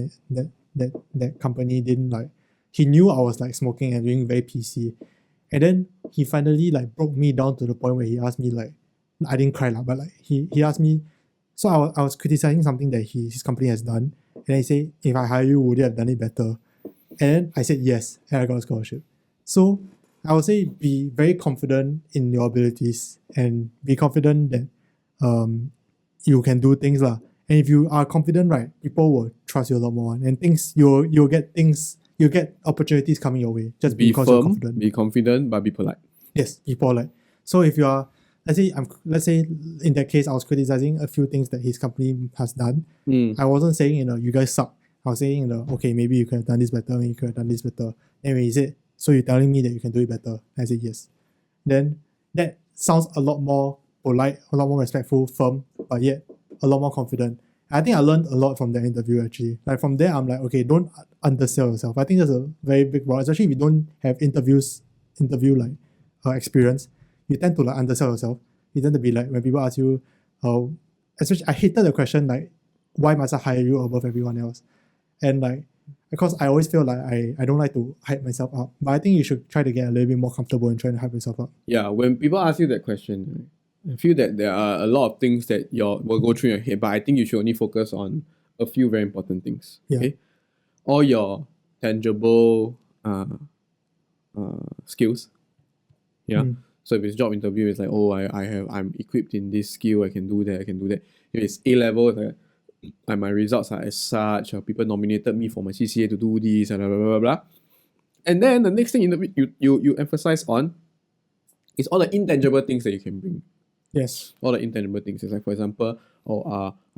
that company didn't like, he knew I was like smoking and being very PC, and then he finally like broke me down to the point where he asked me like, I didn't cry lah, but like he asked me, so I was criticizing something that his company has done, and he said, if I hire you, would you have done it better? And then I said yes, and I got a scholarship. So I would say be very confident in your abilities and be confident that you can do things lah. And if you are confident, right, people will trust you a lot more, and you'll get opportunities coming your way just Be because you're firm, confident. be confident, but be polite. Yes, be polite. So if you are, let's say in that case, I was criticizing a few things that his company has done. I wasn't saying, you guys suck. I was saying, okay, maybe you could have done this better, maybe you could have done this better. Anyway, he said, so you're telling me that you can do it better? I said yes. Then that sounds a lot more polite, a lot more respectful, firm, but yet a lot more confident. I think I learned a lot from that interview actually. Like from there, I'm like, okay, don't undersell yourself. I think that's a very big problem, especially if you don't have interview experience. You tend to like undersell yourself. You tend to be like, when people ask you, especially I hated the question like, why must I hire you above everyone else? And like, because I always feel like I don't like to hype myself up. But I think you should try to get a little bit more comfortable in trying to hype yourself up. Yeah, when people ask you that question, I feel that there are a lot of things that will go through your head, but I think you should only focus on a few very important things. Yeah. Okay? All your tangible skills. Yeah. So if it's job interview, it's like, oh, I'm equipped in this skill, I can do that. If it's A level, it's like, and my results are as such, or people nominated me for my CCA to do this, and blah blah blah blah. And then the next thing you emphasize on is all the intangible things that you can bring. Yes. All the intangible things. It's like, for example,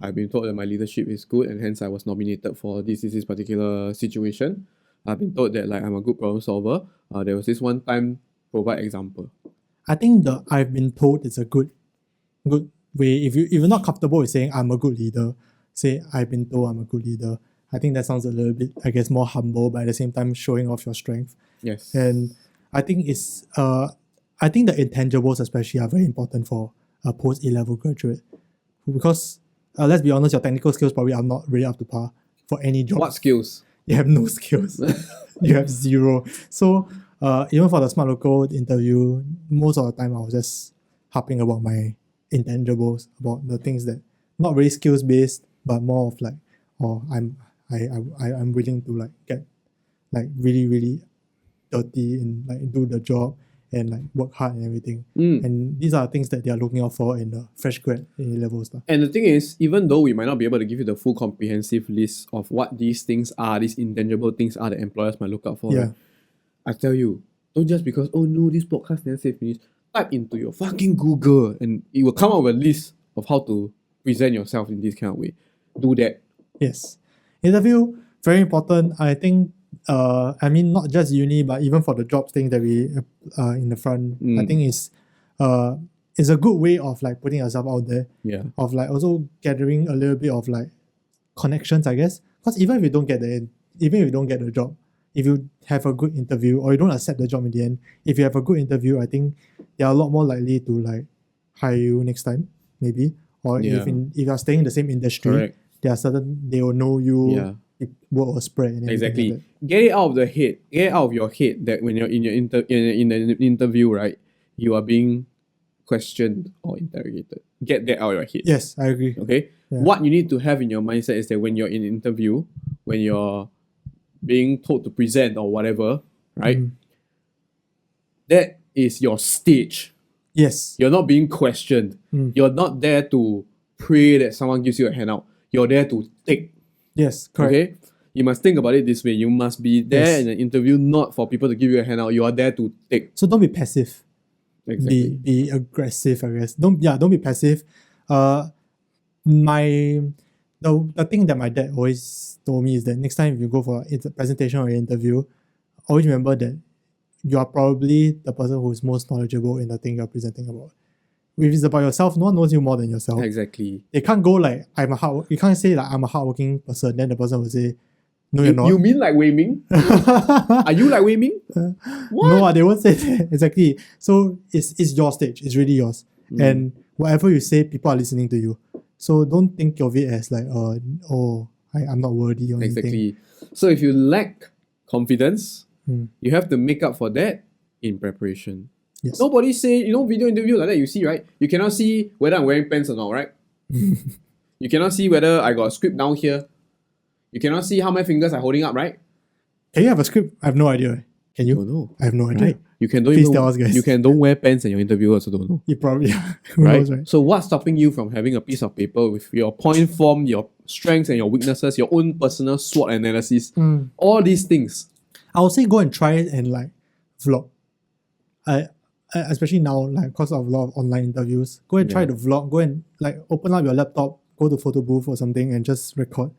I've been told that my leadership is good, and hence I was nominated for this particular situation. I've been told that like I'm a good problem solver. There was this one time provide example. I think I've been told is a good way. If you're not comfortable with saying I'm a good leader, say I've been told I'm a good leader. I think that sounds a little bit, I guess, more humble, but at the same time showing off your strength. Yes. And I think I think the intangibles especially are very important for a post A-level graduate, because let's be honest, your technical skills probably are not really up to par for any job. What skills? You have no skills. You have zero. So even for the Smart Local interview, most of the time I was just harping about my intangibles, about the things that not really skills based, but more of like, I'm willing to like get like really, really dirty and like do the job and like work hard and everything. And these are things that they are looking out for in the fresh grad A-level stuff. And the thing is, even though we might not be able to give you the full comprehensive list of what these things are, these intangible things are that employers might look out for, right? I tell you, don't just because, oh no, this podcast never say finish, type into your fucking Google and it will come up with a list of how to present yourself in this kind of way. Do that. Yes. Interview, very important. I think, I mean, not just uni, but even for the jobs thing that we in the front, I think is a good way of like putting yourself out there. Yeah. Of like also gathering a little bit of like connections, I guess. Because even if you don't get the job, if you have a good interview or you don't accept the job in the end, if you have a good interview, I think they are a lot more likely to like hire you next time, maybe. Or if you are staying in the same industry, correct, they will know you. Yeah. Word or spread and exactly. like Get it out of the head. Get it out of your head that when you're in your in an interview, right, you are being questioned or interrogated. Get that out of your head. Yes, I agree. Okay. Yeah. What you need to have in your mindset is that when you're in an interview, when you're being told to present or whatever, right, that is your stage. Yes. You're not being questioned. You're not there to pray that someone gives you a handout. You're there to take. Yes, correct. Okay? You must think about it this way. You must be there in an interview not for people to give you a handout. You are there to take. So don't be passive. Exactly. Be aggressive, I guess. Don't be passive. The thing that my dad always told me is that next time if you go for a presentation or an interview, always remember that you are probably the person who's most knowledgeable in the thing you're presenting about. if it's about yourself, no one knows you more than yourself. Exactly. It can't go like you can't say like I'm a hardworking person, then the person will say, no, you're not. You mean like Wei Ming? Are you like Wei Ming? What? No, they won't say that. Exactly. So it's your stage. It's really yours. And whatever you say, people are listening to you. So don't think of it as like, I'm not worthy or Exactly. anything. So if you lack confidence, you have to make up for that in preparation. Yes. Nobody say, video interview like that, you see, right? You cannot see whether I'm wearing pants or not, right? You cannot see whether I got a script down here. You cannot see how many fingers I'm holding up, right? Can you have a script? I have no idea. Can you? Don't know. I have no idea. Right? You can Please tell us, guys. You can don't wear pants and your interviewer also don't know. You probably who Right? knows, right? So what's stopping you from having a piece of paper with your point form, your strengths and your weaknesses, your own personal SWOT analysis, all these things? I would say go and try it and like vlog. I especially now, like because of a lot of online interviews, go and try the vlog. Go and like open up your laptop, go to photo booth or something, and just record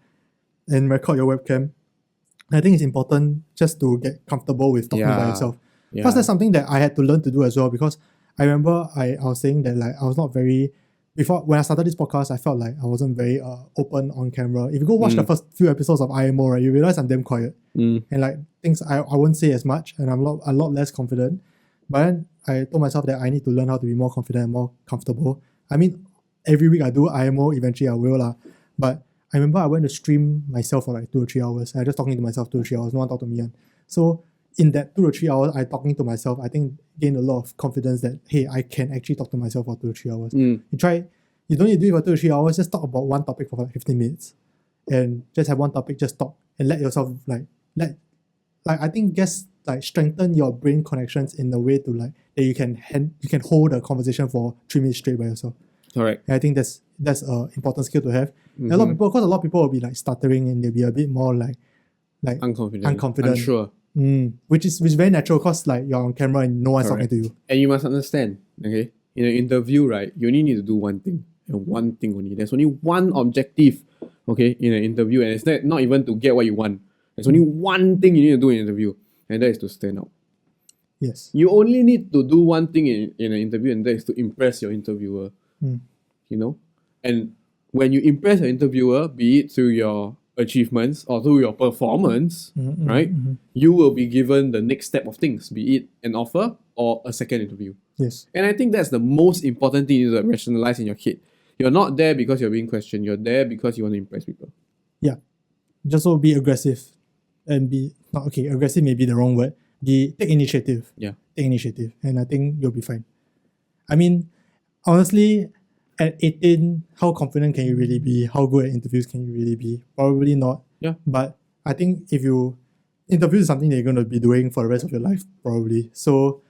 your webcam. I think it's important just to get comfortable with talking by yourself. Because that's something that I had to learn to do as well. Because I remember I was saying that like I was not very before when I started this podcast, I felt like I wasn't very open on camera. If you go watch the first few episodes of IMO, right, you realize I'm damn quiet. And like things I won't say as much and I'm a lot less confident. But then I told myself that I need to learn how to be more confident and more comfortable. I mean, every week I do IMO, eventually I will lah. But I remember I went to stream myself for like 2 or 3 hours. I just talking to myself 2 or 3 hours. No one talked to me. So in that 2 or 3 hours, I talking to myself, I think gained a lot of confidence that, hey, I can actually talk to myself for 2 or 3 hours. You don't need to do it for 2 or 3 hours, just talk about one topic for like 15 minutes. And just have one topic, just talk. And let yourself I think just like strengthen your brain connections in a way to like that you can hold a conversation for 3 minutes straight by yourself. Correct. And I think that's an important skill to have. And a lot of people will be like stuttering and they'll be a bit more like unconfident. Unsure. Which is very natural because like you're on camera and no one's talking to you. And you must understand, okay, in an interview, right, you only need to do one thing. And one thing only. There's only one objective, okay, in an interview. And it's not even to get what you want. There's only one thing you need to do in an interview. And that is to stand out. Yes. You only need to do one thing in an interview, and that is to impress your interviewer. And when you impress your interviewer, be it through your achievements or through your performance, right, you will be given the next step of things, be it an offer or a second interview. Yes. And I think that's the most important thing you need to rationalize in your head. You're not there because you're being questioned. You're there because you want to impress people. Yeah. Just so be aggressive and aggressive may be the wrong word. Take initiative. Yeah. Take initiative. And I think you'll be fine. I mean, honestly, at 18, how confident can you really be? How good at interviews can you really be? Probably not. Yeah. But I think interviews is something that you're going to be doing for the rest of your life, probably. So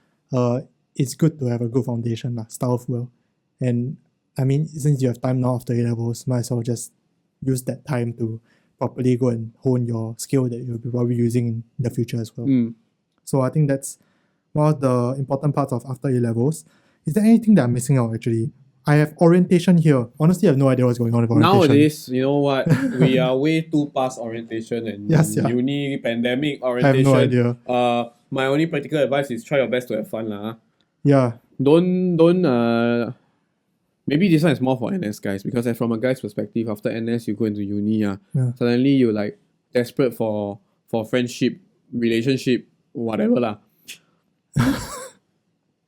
it's good to have a good foundation, start off well. And I mean, since you have time now after A-levels, might as well just use that time to properly go and hone your skill that you'll be probably using in the future as well. So I think that's one of the important parts of after A-levels. Is there anything that I'm missing out actually? I have orientation here. Honestly, I have no idea what's going on with orientation. Nowadays, you know what? We are way too past orientation and uni, pandemic, orientation. I have no idea. My only practical advice is try your best to have fun. Yeah. Don't maybe this one is more for NS guys, because from a guy's perspective, after NS you go into uni, suddenly you're like desperate for friendship, relationship, whatever lah.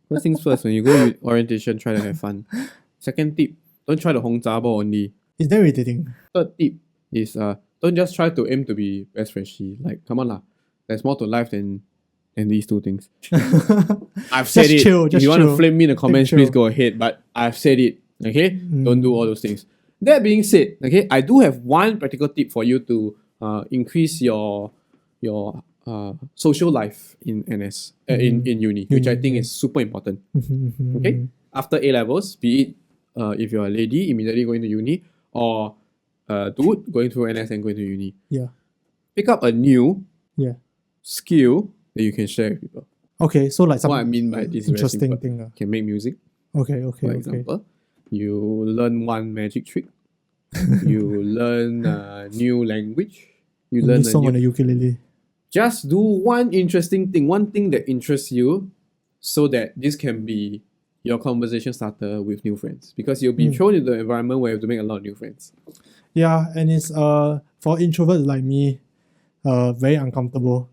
First things first, when you go to orientation, try to have fun. Second tip, don't try the Hong Zabo only. It's very irritating. Third tip is don't just try to aim to be best freshie. Like, come on lah. There's more to life than these two things. I've said it. If you want to flame me in the comments, please go ahead. But I've said it. Okay? Don't do all those things. That being said, okay, I do have one practical tip for you to increase your social life in NS, in uni, which I think is super important. Okay? After A-levels, be it if you're a lady, immediately going to uni, or dude, going through NS and going to uni. Yeah. Pick up a new skill that you can share with people. Okay, so like what I mean by this interesting thing. Can make music. Okay. For example, you learn one magic trick. You learn a new language. You learn a song on the ukulele. Just do one interesting thing, one thing that interests you, so that this can be your conversation starter with new friends because you'll be thrown into the environment where you have to make a lot of new friends. Yeah, and it's for introverts like me, very uncomfortable.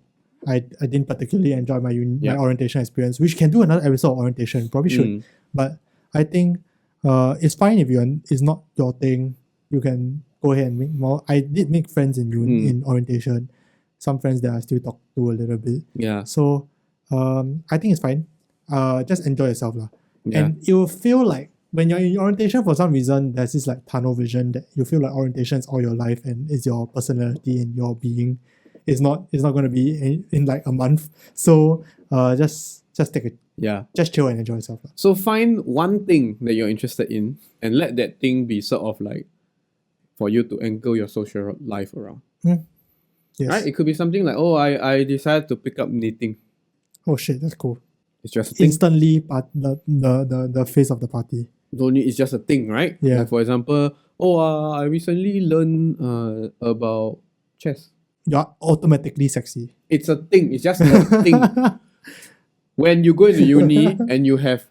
I didn't particularly enjoy my my orientation experience, which can do another episode of orientation, probably should. But I think it's fine if it's not your thing. You can go ahead and make more. I did make friends in in orientation. Some friends that I still talk to a little bit. Yeah. So I think it's fine. Just enjoy yourself lah. Yeah. And it will feel like when you're in orientation, for some reason, there's this like tunnel vision that you feel like orientation is all your life and it's your personality and your being. It's not going to be in like a month. So just take it. Yeah. Just chill and enjoy yourself. So find one thing that you're interested in and let that thing be sort of like for you to anchor your social life around. Yes. Right? It could be something like, oh, I decided to pick up knitting. Oh shit, that's cool. It's just a thing. Instantly the face of the party. It's just a thing, right? Yeah. Like for example, I recently learned about chess. You're automatically sexy. It's a thing. It's just a thing. When you go into uni and you have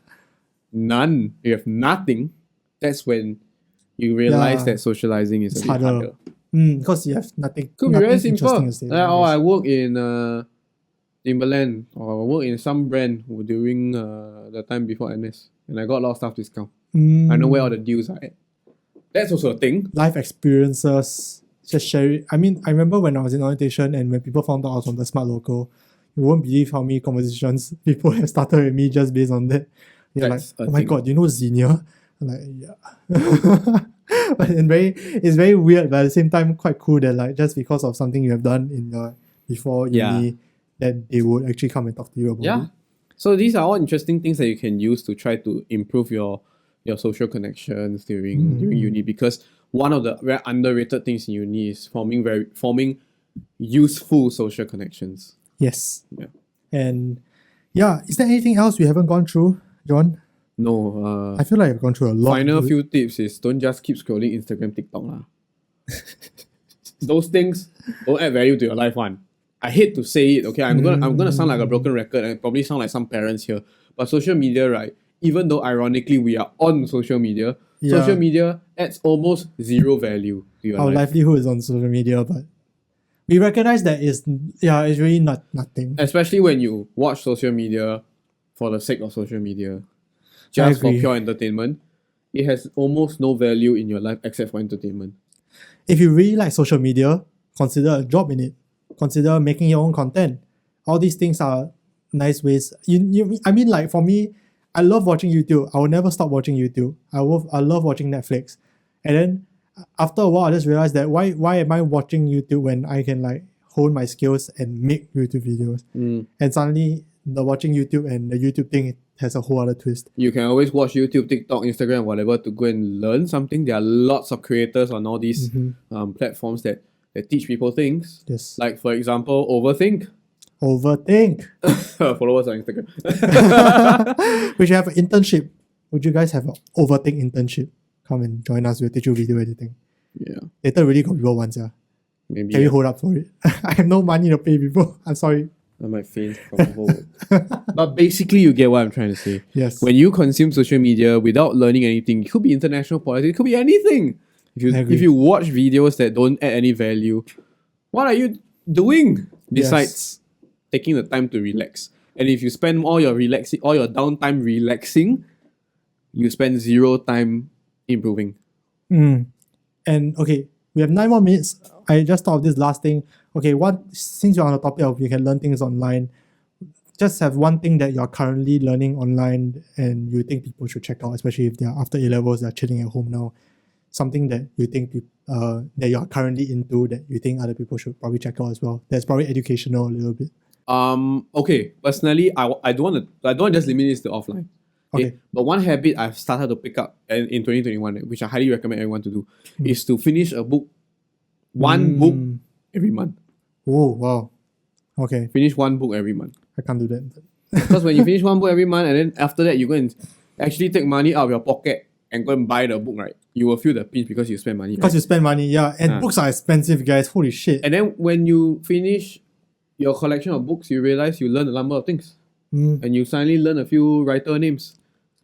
nothing, that's when you realize that socializing is a bit harder. Because you have nothing. Could be very simple. I I work in Timberland, or I work in some brand during the time before NS, and I got a lot of staff discount. I know where all the deals are at. That's also a thing. Life experiences, just share it. I mean, I remember when I was in orientation and when people found out I was from the Smart Local, you won't believe how many conversations people have started with me just based on that. You're like, oh my god, you know Xenia? I'm like, yeah. But it's very weird, but at the same time quite cool that like just because of something you have done in your before uni, that they would actually come and talk to you about it. So these are all interesting things that you can use to try to improve your social connections during uni, because one of the very underrated things in uni is forming useful social connections. Yes. Yeah. And is there anything else we haven't gone through, John? No. I feel like I've gone through a lot. Final few tips is don't just keep scrolling Instagram, TikTok lah. Those things don't add value to your life one. I hate to say it, okay? I'm gonna sound like a broken record and probably sound like some parents here. But social media, right? Even though ironically we are on social media, social media adds almost zero value to your life. Our livelihood is on social media, but we recognize that it's really nothing. Especially when you watch social media for the sake of social media, just for pure entertainment, it has almost no value in your life except for entertainment. If you really like social media, consider a job in it. Consider making your own content. All these things are nice ways. I mean, like for me, I love watching YouTube. I will never stop watching YouTube. I love watching Netflix. And then after a while, I just realized that why am I watching YouTube when I can like hone my skills and make YouTube videos? And suddenly the watching YouTube and the YouTube thing has a whole other twist. You can always watch YouTube, TikTok, Instagram, whatever to go and learn something. There are lots of creators on all these platforms that teach people things. Yes. Like for example, Overthink. Followers on Instagram. We should have an internship. Would you guys have an Overthink internship? Come and join us. We'll teach you video editing. Yeah. Later really got people once, yeah. Maybe. Can you hold up for it? I have no money to pay people. I'm sorry. I might faint from overwork. But basically, you get what I'm trying to say. Yes. When you consume social media without learning anything, it could be international politics, it could be anything. If you watch videos that don't add any value, what are you doing besides taking the time to relax? And if you spend all your downtime relaxing, you spend zero time improving. And okay, we have 9 more minutes. I just thought of this last thing. Okay, since you're on the topic of you can learn things online, just have one thing that you're currently learning online and you think people should check out, especially if they're after A-levels, they're chilling at home now. Something that you think that you're currently into that you think other people should probably check out as well. That's probably educational a little bit. Okay. Personally, I don't want to just limit this to offline. Okay. But one habit I've started to pick up in 2021, which I highly recommend everyone to do, is to finish a book. One book every month. Oh, wow. Okay. Finish one book every month. I can't do that. Because when you finish one book every month and then after that you go and actually take money out of your pocket and go and buy the book, right? You will feel the pinch because you spend money. Because you spend money, yeah. And books are expensive, guys. Holy shit. And then when you finish your collection of books, you realize you learn a number of things. And you suddenly learn a few writer names.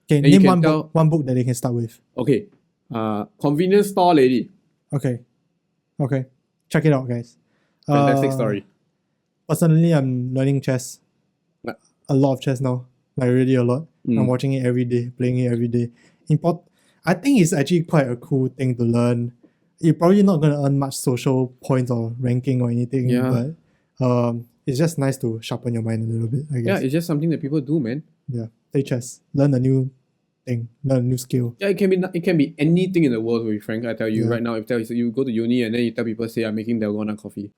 Okay, And you name can one tell- book, one book that they can start with. Okay. Convenience store lady. Okay. Check it out, guys. Fantastic story. Personally, I'm learning chess. Yeah. A lot of chess now. Like really a lot. Mm. I'm watching it every day, playing it every day. I think it's actually quite a cool thing to learn. You're probably not gonna earn much social points or ranking or anything, Yeah. but it's just nice to sharpen your mind a little bit, I Yeah, guess. it's just something that people do, man. Yeah. Play chess. Learn a new thing. Learn a new skill. Yeah, it can be anything in the world, to be frank. I tell you Yeah. right now, if you go to uni and then you tell people, say, I'm making dalgona coffee.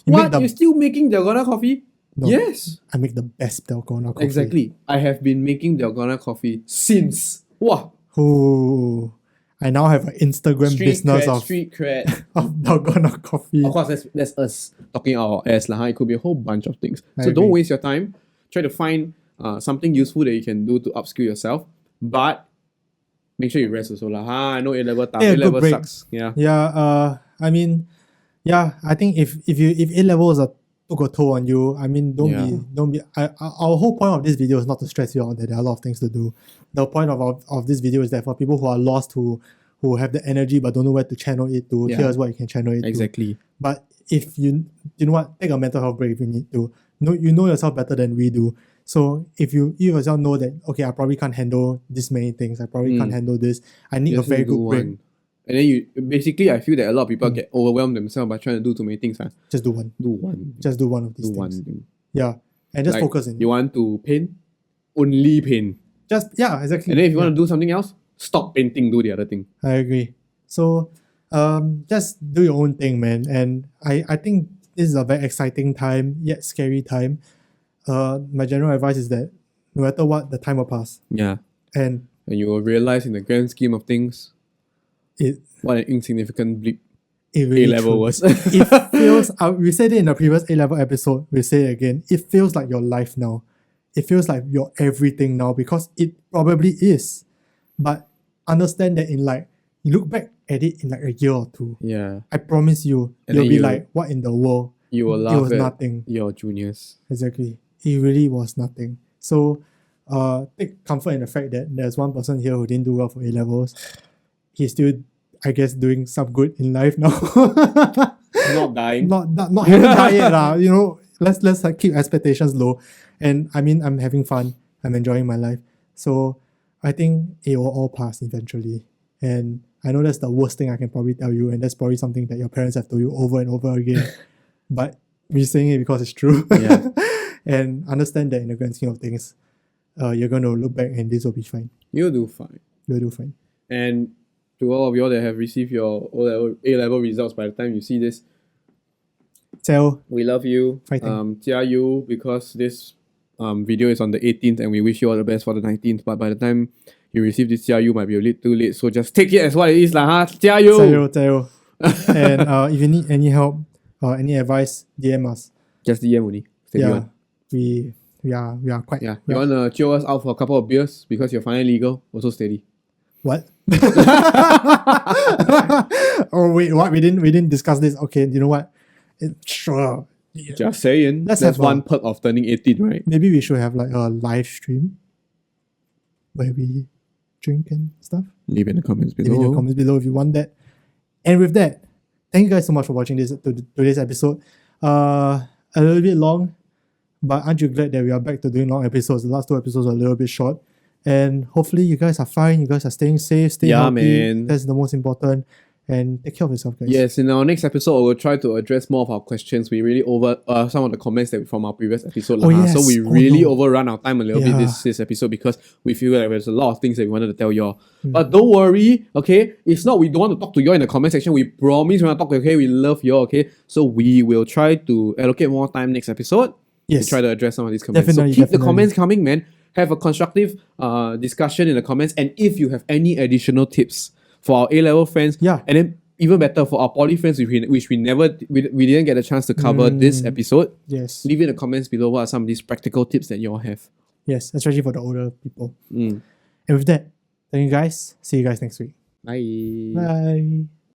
You What? make the- You're still making dalgona coffee? No. Yes. I make the best dalgona coffee. Exactly. I have been making dalgona coffee since. Wow. Ooh. I now have an Instagram business of Street cred. of dalgona coffee. Of course, that's us talking our ass. Lah. It could be a whole bunch of things. I So don't agree. waste your time. Try to find something useful that you can do to upskill yourself. But make sure you rest also. Lah. I know A-level tough. Yeah, good A-level break. sucks. Yeah. Yeah, I mean, yeah, I think if A levels took a toll on you, I mean, don't be. Our whole point of this video is not to stress you out that there are a lot of things to do. The point of this video is that for people who are lost, who have the energy but don't know where to channel it to, Yeah. here's what you can channel it to. Exactly. But if you know what, take a mental health break if you need to. You know yourself better than we do. So if you yourself know that, okay, I probably can't handle this many things. I probably can't handle this. I need a Just very do good break. one. And then I feel that a lot of people get overwhelmed themselves by trying to do too many things. Just do one. Do one. Just do one of these Do one things. thing. Yeah. And just Like, focus in. You want to paint? Only paint. Yeah, exactly. And then if you want to do something else, stop painting, do the other thing. I agree. So just do your own thing, man. And I think this is a very exciting time, yet scary time. My general advice is that no matter what, the time will pass. Yeah. And And you will realize in the grand scheme of things, it what an insignificant bleep really A-level true. was. It feels, we said it in the previous A-level episode, we'll say it again, it feels like your life now. It feels like your everything now because it probably is. But understand that you look back at it in like a year or two. Yeah. I promise you, And you'll then be you- like, what in the world? You will It laugh was at nothing. your juniors. Exactly. It really was nothing. So take comfort in the fact that there's one person here who didn't do well for A-levels. He's still, I guess, doing some good in life now. Not dying. not having diet lah. You know, let's keep expectations low. And I mean, I'm having fun. I'm enjoying my life. So I think it will all pass eventually. And I know that's the worst thing I can probably tell you, and that's probably something that your parents have told you over and over again. But we're saying it because it's true. Yeah. And understand that in the grand scheme of things, you're going to look back and this will be fine. You'll do fine. You'll do fine. And to all of y'all that have received your A-level results by the time you see this, So, we love you. Fighting. 加油, because this video is on the 18th and we wish you all the best for the 19th. But by the time you receive this 加油 might be a little too late. So just take it as what it is lah, ha. 加油! 加油. And if you need any help or any advice, DM us. Just DM only. Steady Yeah, one. we are quite. Yeah. we You are- wanna chill us out for a couple of beers because you're finally legal? Also steady. What? Oh wait, what? We didn't discuss this. Okay, you know what? Sure. Yeah. Just saying. Let's That's have one perk of turning 18, right? Maybe we should have like a live stream where we drink and stuff. Leave in the comments Leave in your comments below if you want that. And with that, thank you guys so much for watching today's episode. A little bit long, but aren't you glad that we are back to doing long episodes? The last two episodes are a little bit short. And hopefully you guys are fine, you guys are staying safe, stay Yeah, healthy. man. That's the most important. And take care of yourself, guys. Yes, in our next episode, we'll try to address more of our questions. We really some of the comments that from our previous episode. Oh, lah. yes. So we Oh, really no. overrun our time a little bit Yeah. this episode because we feel like there's a lot of things that we wanted to tell y'all. Hmm. But don't worry, okay? It's not we don't want to talk to y'all in the comment section. We promise we want to talk, okay? We love y'all, okay? So we will try to allocate more time next episode Yes. to try to address some of these comments. Definitely, so keep the definitely. comments coming, man. Have a constructive discussion in the comments. And if you have any additional tips for our A-level friends, Yeah. and then even better for our poly friends, which we didn't get a chance to cover this episode, Yes. leave in the comments below what are some of these practical tips that you all have. Yes, especially for the older people. Mm. And with that, thank you guys. See you guys next week. Bye. Bye.